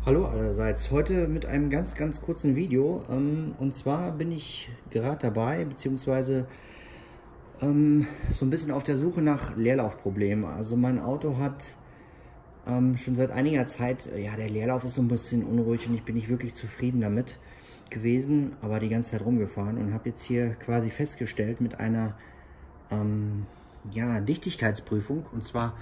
Hallo allerseits, heute mit einem ganz kurzen Video. Und zwar bin ich gerade dabei, beziehungsweise so ein bisschen auf der Suche nach Leerlaufproblemen. Also mein Auto hat schon seit einiger Zeit, ja, der Leerlauf ist so ein bisschen unruhig und ich bin nicht wirklich zufrieden damit gewesen, aber die ganze Zeit rumgefahren und habe jetzt hier quasi festgestellt mit einer ja, Dichtigkeitsprüfung. Und zwar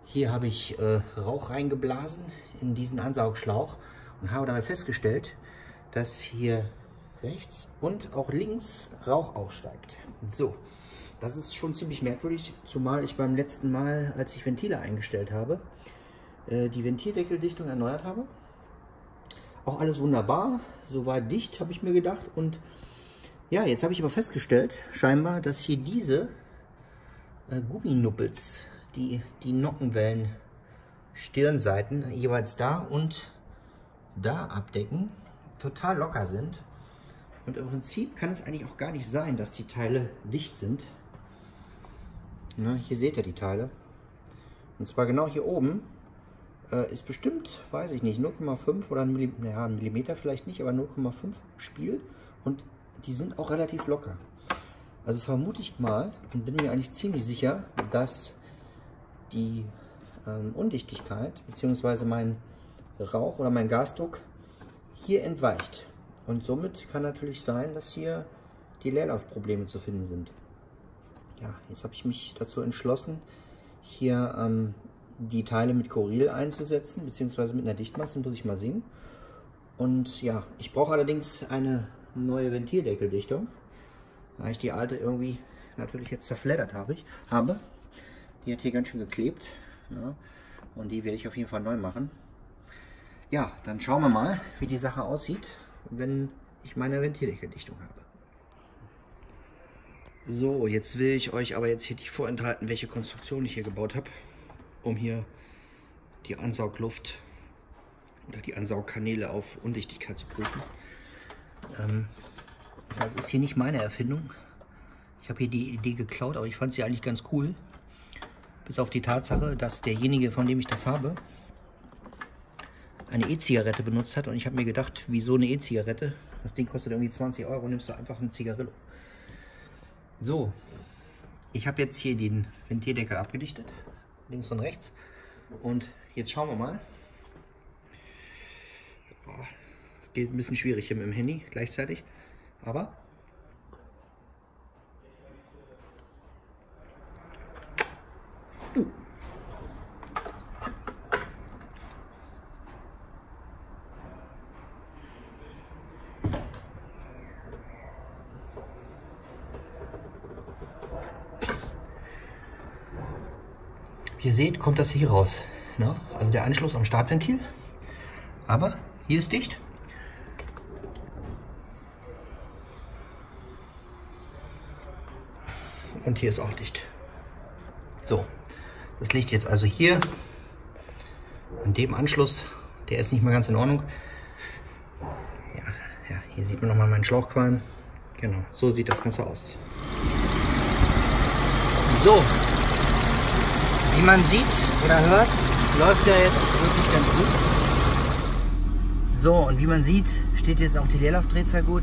hier habe ich Rauch reingeblasen in diesen Ansaugschlauch und habe dabei festgestellt, dass hier rechts und auch links Rauch aussteigt. So, das ist schon ziemlich merkwürdig, zumal ich beim letzten Mal, als ich Ventile eingestellt habe, die Ventildeckeldichtung erneuert habe. Auch alles wunderbar, soweit dicht, habe ich mir gedacht. Und ja, jetzt habe ich aber festgestellt, scheinbar, dass hier diese Gumminuppels, die Nockenwellen Stirnseiten jeweils da und da abdecken, total locker sind. Und im Prinzip kann es eigentlich auch gar nicht sein, dass die Teile dicht sind. Na, hier seht ihr die Teile. Und zwar genau hier oben ist bestimmt, weiß ich nicht, 0,5 oder ein Millimeter vielleicht nicht, aber 0,5 Spiel. Und die sind auch relativ locker. Also vermute ich mal und bin mir eigentlich ziemlich sicher, dass die Undichtigkeit bzw. mein Rauch oder mein Gasdruck hier entweicht. Und somit kann natürlich sein, dass hier die Leerlaufprobleme zu finden sind. Ja, jetzt habe ich mich dazu entschlossen, hier die Teile mit Koryl einzusetzen, beziehungsweise mit einer Dichtmasse, muss ich mal sehen. Und ja, ich brauche allerdings eine neue Ventildeckeldichtung, weil ich die alte irgendwie natürlich jetzt zerfleddert habe. Die hat hier ganz schön geklebt, ja, und die werde ich auf jeden Fall neu machen. Ja, dann schauen wir mal, wie die Sache aussieht, wenn ich meine Ventildeckeldichtung habe. So, jetzt will ich euch aber jetzt hier nicht vorenthalten, welche Konstruktion ich hier gebaut habe, um hier die Ansaugluft oder die Ansaugkanäle auf Undichtigkeit zu prüfen. Das ist hier nicht meine Erfindung. Ich habe hier die Idee geklaut, aber ich fand sie eigentlich ganz cool. Bis auf die Tatsache, dass derjenige, von dem ich das habe, eine E-Zigarette benutzt hat. Und ich habe mir gedacht, wieso eine E-Zigarette? Das Ding kostet irgendwie 20 Euro, nimmst du einfach ein Zigarillo. So, ich habe jetzt hier den Ventildeckel abgedichtet, links und rechts. Und jetzt schauen wir mal. Es geht ein bisschen schwierig hier mit dem Handy gleichzeitig, aber wie ihr seht, kommt das hier raus. Ne? Also der Anschluss am Startventil. Aber hier ist dicht. Und hier ist auch dicht. So, das liegt jetzt also hier an dem Anschluss. Der ist nicht mehr ganz in Ordnung. Ja, hier sieht man nochmal meinen Schlauchqualm. Genau, so sieht das Ganze aus. So. Wie man sieht oder hört, läuft der jetzt wirklich ganz gut. So, und wie man sieht, steht jetzt auch die Leerlaufdrehzahl gut.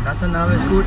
Gassannahme ist gut.